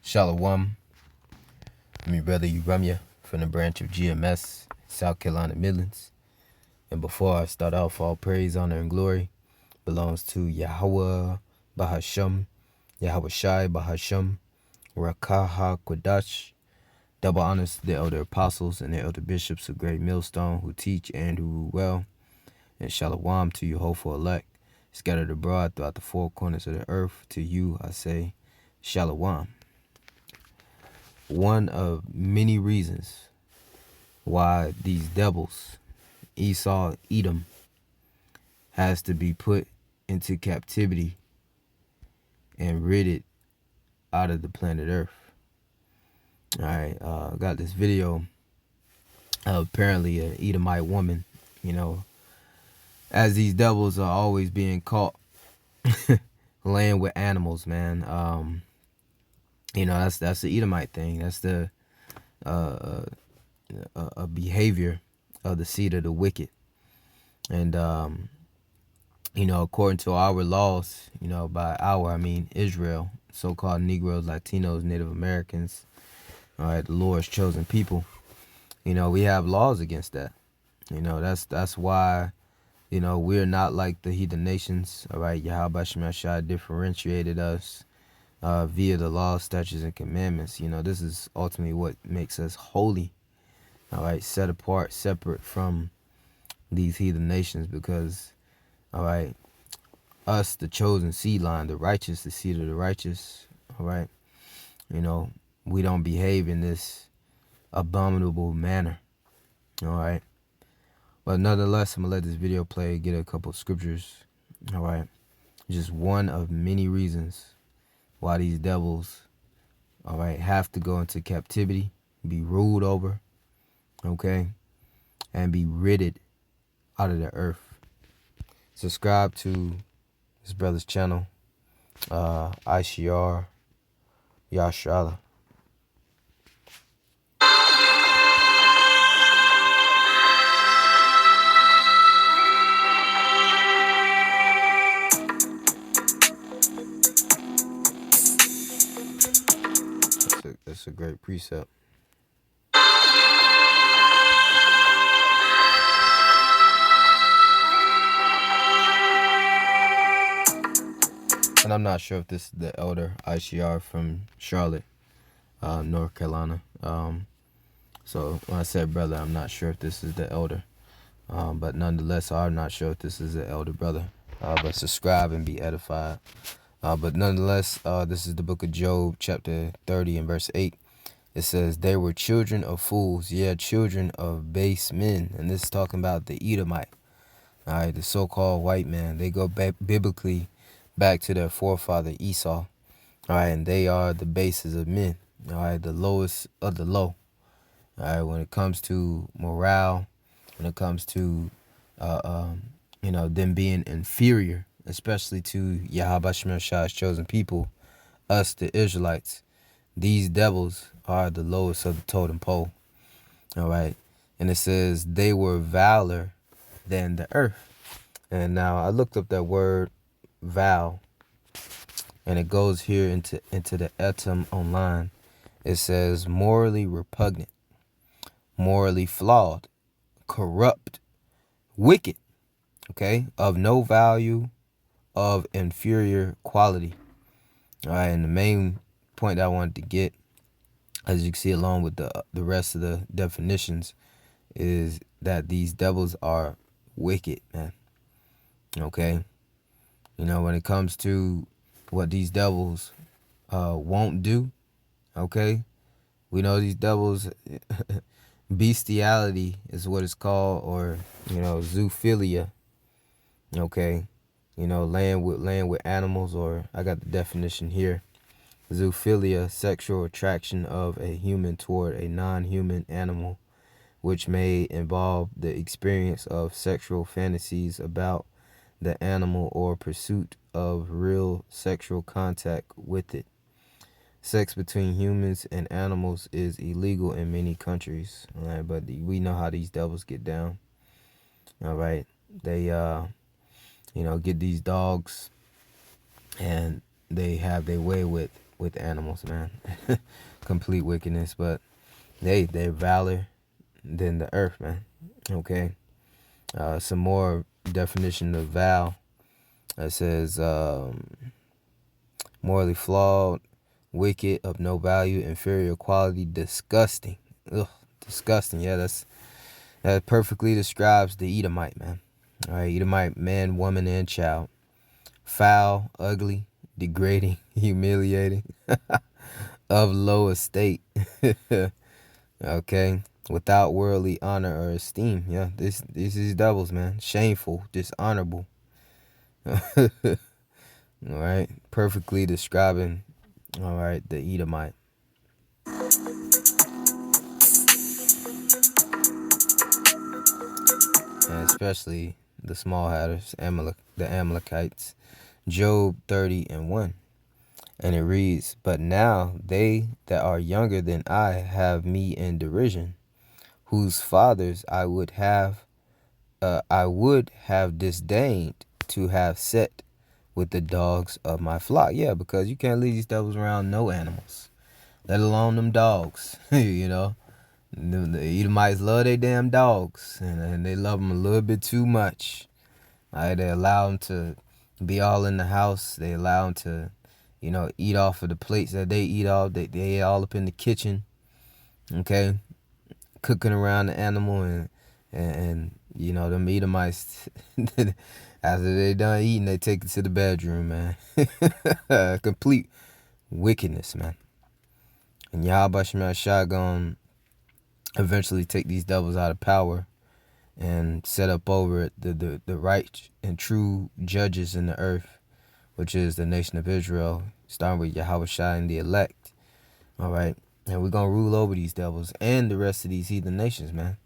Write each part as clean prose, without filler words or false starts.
Shalawam, I'm your brother Yahawah from the branch of GMS, South Carolina Midlands. And before I start off, all praise, honor, and glory belongs to Yahawah, Bahasham, Yahawashi, Bahasham, Rawchaa, HaQadash. Double honors to the elder apostles and the elder bishops of Great Millstone who teach and who rule well. And Shalawam to Yahawah Elect, scattered abroad throughout the four corners of the earth. To you I say, Shalawam. One of many reasons why these devils, Esau, Edom, has to be put into captivity and ridded out of the planet Earth. All right, got this video of apparently an Edomite woman, as these devils are always being caught laying with animals, man. That's the Edomite thing. That's the a behavior of the seed of the wicked. And according to our laws, by our I mean Israel, so-called Negroes, Latinos, Native Americans, all right, the Lord's chosen people, we have laws against that. That's why we're not like the heathen nations. All right, Yahawashi differentiated us via the law, statutes, and commandments. This is ultimately what makes us holy. All right, set apart, separate from these heathen nations, because, all right, us, the chosen seed line, the righteous, the seed of the righteous, all right, we don't behave in this abominable manner, all right. But nonetheless, I'm going to let this video play, get a couple of scriptures, all right. Just one of many reasons why these devils, all right, have to go into captivity, be ruled over, okay, and be ridded out of the earth. Subscribe to this brother's channel, Yasharahla. That's a great precept. And I'm not sure if this is the elder ICR from Charlotte, North Carolina. So when I said brother, I'm not sure if this is the elder. But nonetheless, I'm not sure if this is the elder brother. But subscribe and be edified. But nonetheless, this is the book of Job, chapter 30 and verse 8. It says, they were children of fools, children of base men. And this is talking about the Edomite, all right, the so-called white man. They go back biblically back to their forefather Esau, all right, and they are the bases of men, all right, the lowest of the low, all right, when it comes to morale, when it comes to, them being inferior, especially to Yahawashi chosen people, us, the Israelites. These devils are the lowest of the totem pole, all right, and it says they were viler than the earth. And now I looked up that word vile, and it goes here into the etum online. It says morally repugnant, morally flawed, corrupt, wicked, okay, of no value, of inferior quality. All right, and the main point that I wanted to get, as you can see along with the rest of the definitions, is that these devils are wicked, man. Okay, when it comes to what these devils won't do, okay, we know these devils, bestiality is what it's called, or zoophilia, okay, laying with animals, or I got the definition here. Zoophilia, sexual attraction of a human toward a non-human animal, which may involve the experience of sexual fantasies about the animal or pursuit of real sexual contact with it. Sex between humans and animals is illegal in many countries, all right, but we know how these devils get down, all right. They get these dogs, and they have their way with with animals, man. Complete wickedness, but they're valor than the earth, man. Okay. Some more definition of val. It says morally flawed, wicked, of no value, inferior quality, disgusting. Ugh, disgusting. Yeah, that perfectly describes the Edomite, man. All right, Edomite man, woman, and child. Foul, ugly, degrading, humiliating, of low estate. Okay, without worldly honor or esteem. Yeah, this is devils, man. Shameful, dishonorable. All right, perfectly describing. All right, the Edomite. And especially the small hatters, the Amalekites. Job 30:1. And it reads, "But now they that are younger than I have me in derision, whose fathers I would have disdained to have set with the dogs of my flock." Yeah, because you can't leave these devils around no animals, let alone them dogs. You know, the Edomites love their damn dogs, and they love them a little bit too much. All right, they allow them to be all in the house. They allow them to, eat off of the plates that they eat off. They all up in the kitchen, okay, cooking around the animal, and them Edomites, after they done eating, they take it to the bedroom, man. Complete wickedness, man. And Yahawashi gonna eventually take these devils out of power and set up over it the right and true judges in the earth, which is the nation of Israel, starting with Yahawashi and the elect. All right. And we're going to rule over these devils and the rest of these heathen nations, man.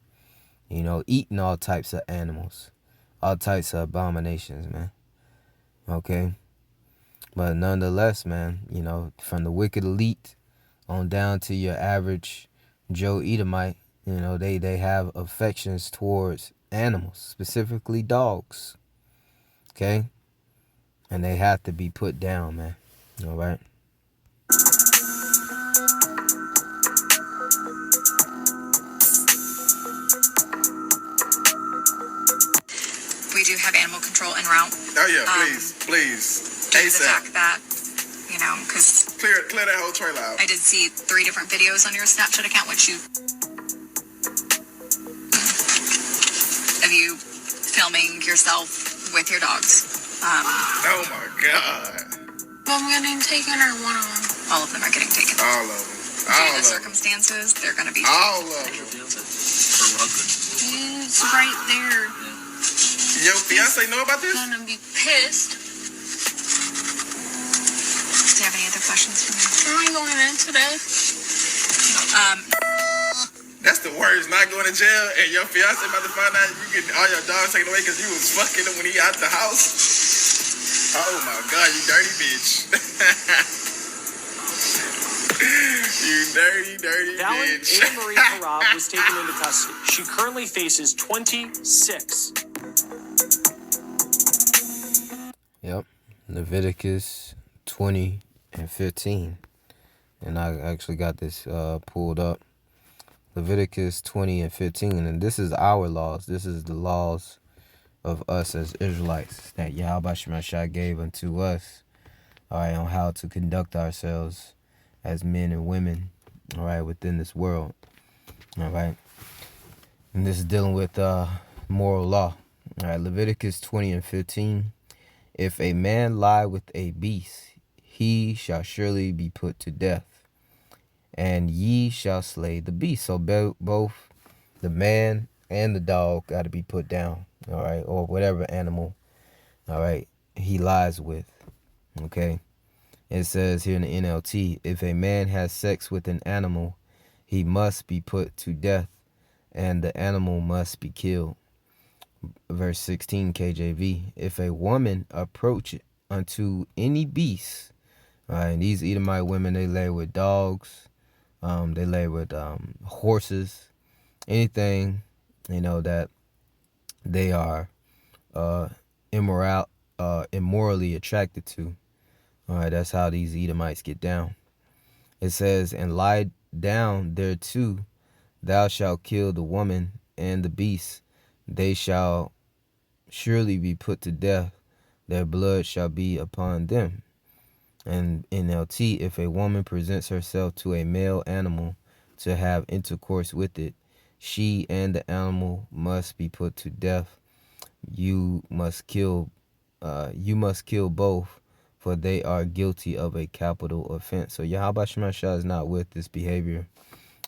Eating all types of animals, all types of abominations, man. Okay. But nonetheless, man, from the wicked elite on down to your average Joe Edomite, they have affections towards animals, specifically dogs. Okay? And they have to be put down, man. All right? We do have animal control en route. Oh yeah, please. Just attack that, because clear that whole trailer out. I did see 3 different videos on your Snapchat account, which of you filming yourself with your dogs. Oh my God. One getting taken or one of them? All of them are getting taken. All of them. Due to the circumstances, they're going to be taken. All of them. It's right there. Your fiance know about this? Gonna be pissed. Do you have any other questions for me? Am I going in today? That's the worst. Not going to jail and your fiance about to find out you get all your dogs taken away because you was fucking him when he out the house. Oh my God, you dirty bitch. You dirty bitch. Anna Marie Harab was taken into custody. She currently faces 26. Yep. Leviticus 20:15. And I actually got this pulled up. Leviticus 20:15. And this is our laws. This is the laws of us as Israelites that Yahawashi gave unto us. All right, on how to conduct ourselves as men and women, all right, within this world. All right. And this is dealing with moral law. All right, Leviticus 20:15. If a man lie with a beast, he shall surely be put to death, and ye shall slay the beast. So both the man and the dog got to be put down, all right, or whatever animal, all right, he lies with, okay. It says here in the NLT, if a man has sex with an animal, he must be put to death, and the animal must be killed. Verse 16 KJV, if a woman approach unto any beast, and these Edomite women, they lay with dogs, they lay with horses, anything, that they are immorally attracted to. All right, that's how these Edomites get down. It says, and lie down thereto, thou shalt kill the woman and the beast. They shall surely be put to death. Their blood shall be upon them. And NLT, if a woman presents herself to a male animal to have intercourse with it, she and the animal must be put to death. You must kill both, for they are guilty of a capital offense. So Yahawashi is not with this behavior,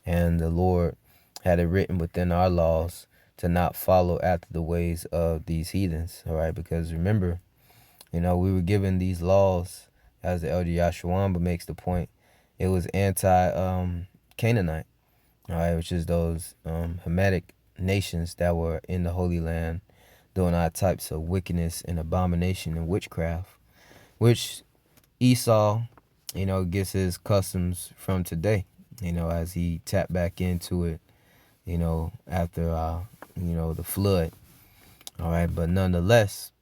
and the Lord had it written within our laws to not follow after the ways of these heathens. All right, because remember, we were given these laws, as the elder Yasharahla makes the point. It was anti-Canaanite, all right, which is those Hamitic nations that were in the Holy Land doing all types of wickedness and abomination and witchcraft, which Esau, gets his customs from today, as he tapped back into it, after, the flood. All right, but nonetheless,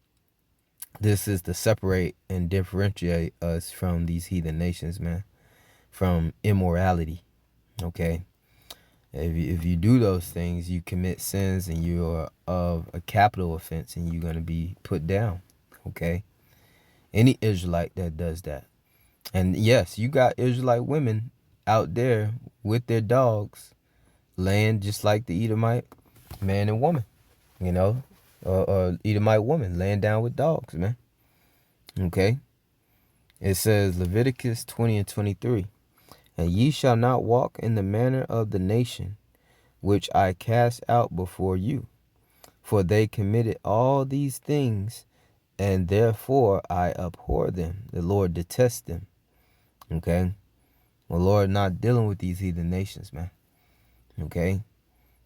this is to separate and differentiate us from these heathen nations, man, from immorality, okay? If you do those things, you commit sins and you are of a capital offense and you're going to be put down, okay? Any Israelite that does that. And yes, you got Israelite women out there with their dogs laying just like the Edomite man and woman, or Edomite woman laying down with dogs, man. Okay? It says Leviticus 20 and 23, and ye shall not walk in the manner of the nation which I cast out before you, for they committed all these things, and therefore I abhor them. The Lord detests them. Okay? The Lord not dealing with these heathen nations, man. Okay?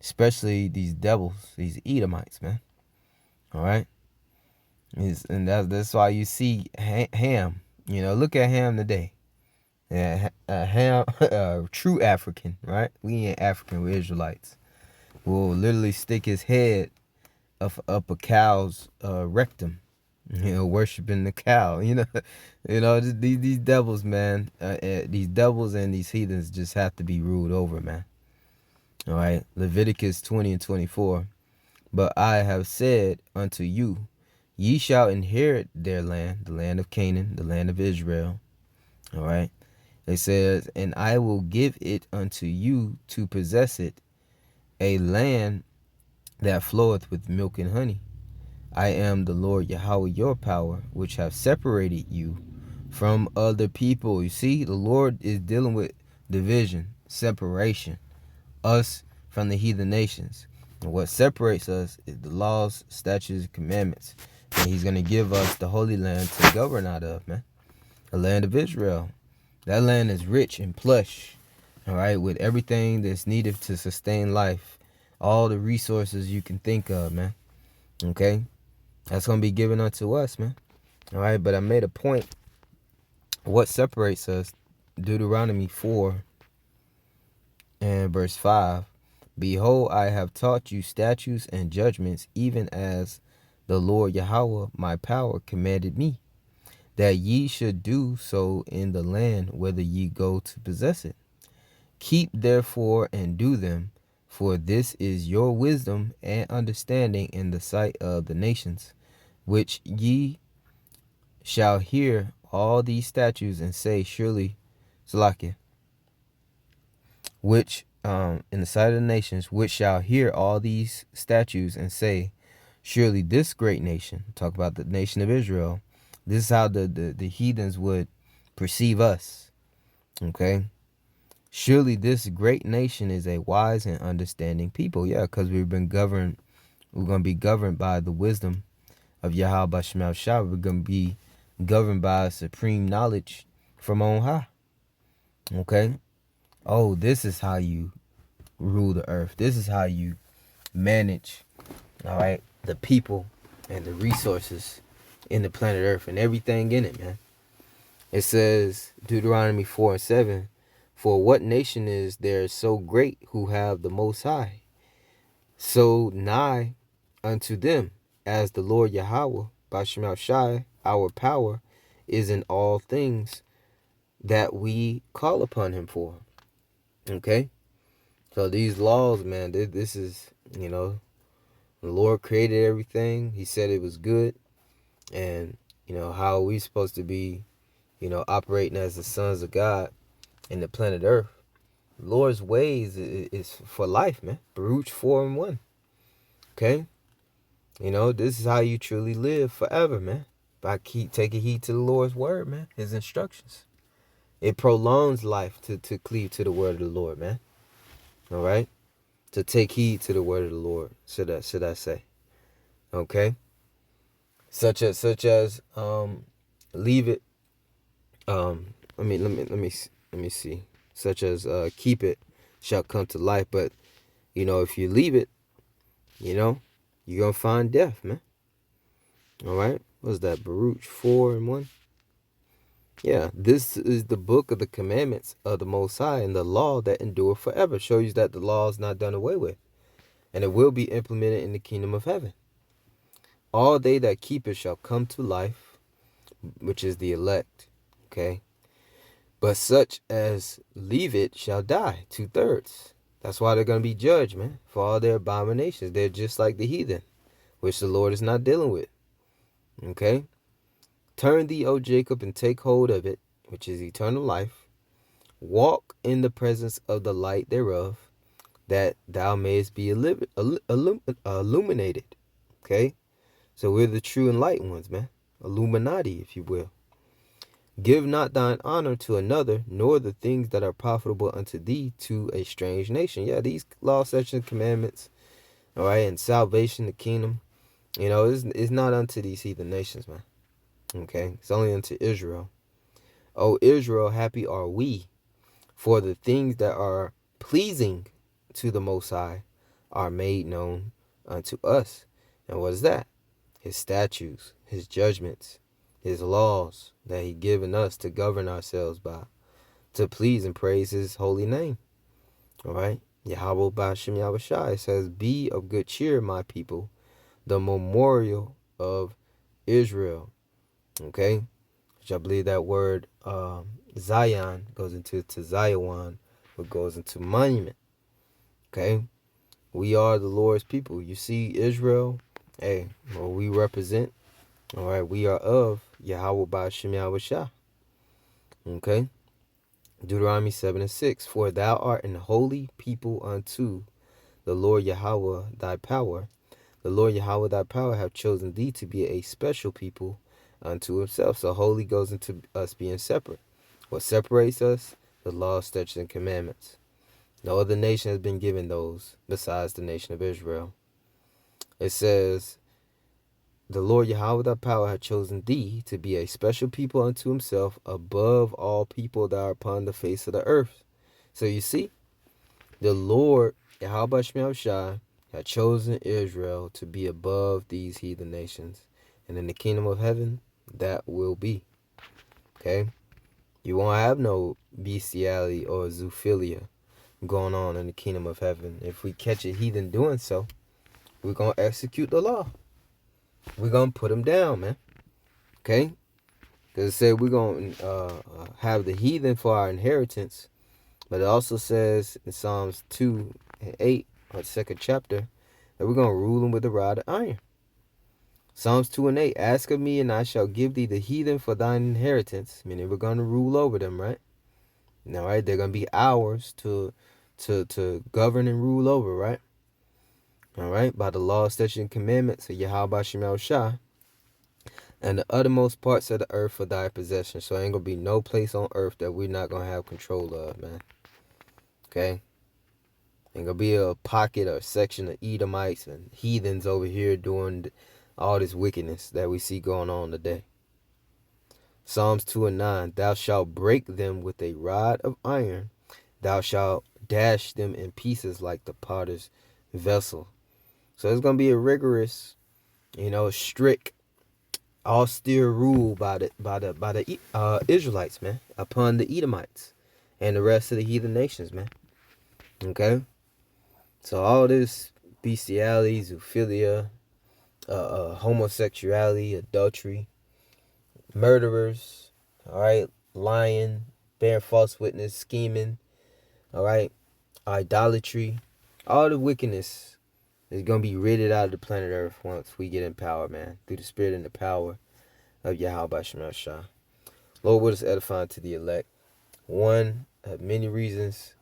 Especially these devils, these Edomites, man. All right? And that's why you see Ham. Look at Ham today. Yeah, Ham, true African, right? We ain't African, we're Israelites. Will literally stick his head up a cow's rectum, worshiping the cow. These devils, man. These devils and these heathens just have to be ruled over, man. All right, Leviticus 20 and 24. But I have said unto you, ye shall inherit their land, the land of Canaan, the land of Israel. All right. It says, and I will give it unto you to possess it, a land that floweth with milk and honey. I am the Lord Yahawah, your power, which have separated you from other people. You see, the Lord is dealing with division, separation, us from the heathen nations. And what separates us is the laws, statutes, and commandments. And he's going to give us the Holy Land to govern out of, man. The land of Israel. That land is rich and plush, all right, with everything that's needed to sustain life. All the resources you can think of, man. Okay? That's going to be given unto us, man. All right, but I made a point. What separates us? Deuteronomy 4 and verse 5. Behold, I have taught you statutes and judgments, even as the Lord Yahawah, my power, commanded me, that ye should do so in the land whither ye go to possess it. Keep therefore and do them, for this is your wisdom and understanding in the sight of the nations, which ye shall hear all these statutes and say, surely, Salakia, which in the sight of the nations, which shall hear all these statutes and say, surely this great nation, talk about the nation of Israel, this is how the heathens would perceive us. Okay? Surely this great nation is a wise and understanding people. Yeah, because we're going to be governed by the wisdom of Yahawah Bashmal Shah. We're going to be governed by supreme knowledge from on high. Okay? Oh, this is how you rule the earth. This is how you manage, all right, the people and the resources in the planet Earth and everything in it, man. It says, Deuteronomy 4 and 7, for what nation is there so great who have the Most High, so nigh unto them, as the Lord Yahawah, Bahasham, our power, is in all things, that we call upon him for. Okay? So these laws, man, this is, the Lord created everything. He said it was good. And, how are we supposed to be, operating as the sons of God in the planet Earth? Lord's ways is for life, man. Baruch 4:1. Okay? This is how you truly live forever, man. By taking heed to the Lord's word, man. His instructions. It prolongs life to cleave to the word of the Lord, man. All right? To take heed to the word of the Lord, should I say. Okay? Such as leave it, let me see. Such as keep it shall come to life, but if you leave it, you're gonna find death, man. All right? What's that? Baruch 4:1. Yeah, this is the book of the commandments of the Most High and the law that endure forever. Shows you that the law is not done away with, and it will be implemented in the kingdom of heaven. All they that keep it shall come to life, which is the elect. Okay? But such as leave it shall die, 2/3. That's why they're going to be judged, man, for all their abominations. They're just like the heathen, which the Lord is not dealing with. Okay? Turn thee, O Jacob, and take hold of it, which is eternal life. Walk in the presence of the light thereof, that thou mayest be illuminated. Okay? So we're the true enlightened ones, man. Illuminati, if you will. Give not thine honor to another, nor the things that are profitable unto thee to a strange nation. Yeah, these law, statutes, and commandments, all right, and salvation, the kingdom, it's not unto these heathen nations, man. Okay? It's only unto Israel. O Israel, happy are we, for the things that are pleasing to the Most High are made known unto us. And what is that? His statutes, his judgments, his laws that he given us to govern ourselves by, to please and praise his holy name. All right? Yahawah Bahasham Yahawashi says, be of good cheer, my people, the memorial of Israel. Okay? Which I believe that word Zion goes into Zion, which goes into monument. Okay? We are the Lord's people. You see Israel, hey, well, we represent. All right, we are of Yahawah Bahasham Yahawashi. Okay? Deuteronomy 7:6. For thou art an holy people unto the Lord Yahawah thy power. The Lord Yahawah thy power have chosen thee to be a special people unto himself. So holy goes into us being separate. What separates us? The law, statutes, and commandments. No other nation has been given those besides the nation of Israel. It says, the Lord Yahawah thy power hath chosen thee to be a special people unto himself above all people that are upon the face of the earth. So you see, the Lord Yahawah Bahasham had chosen Israel to be above these heathen nations. And in the kingdom of heaven, that will be. Okay? You won't have no bestiality or zoophilia going on in the kingdom of heaven. If we catch a heathen doing so, we're going to execute the law. We're going to put them down, man. Okay? Because it said we're going to have the heathen for our inheritance. But it also says in Psalms 2:8, or second chapter, that we're going to rule them with a rod of iron. Psalms 2:8, ask of me and I shall give thee the heathen for thine inheritance. Meaning we're going to rule over them, right? All right, they're going to be ours to govern and rule over, right? All right, by the law, statutes, and commandments of Yahawah Bahasham Yahawashi, and the uttermost parts of the earth for thy possession. So ain't going to be no place on earth that we're not going to have control of, man. Okay? Ain't going to be a pocket or section of Edomites and heathens over here doing all this wickedness that we see going on today. Psalms 2:9, thou shalt break them with a rod of iron. Thou shalt dash them in pieces like the potter's vessel. So it's going to be a rigorous, strict, austere rule by the Israelites, man, upon the Edomites and the rest of the heathen nations, man. Okay? So all this bestiality, zoophilia, homosexuality, adultery, murderers, all right, lying, bearing false witness, scheming, all right, idolatry, all the wickedness is going to be ridded out of the planet Earth once we get in power, man, through the spirit and the power of Yahawah Rawchaa. Lord, what is edifying to the elect? One of many reasons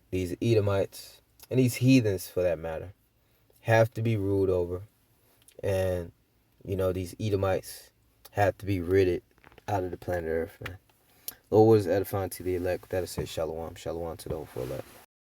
these Edomites, and these heathens for that matter, have to be ruled over. And, these Edomites have to be ridded out of the planet Earth, man. Lord, what is edifying to the elect? That is say Shalawam. Shalawam to the 04 elect.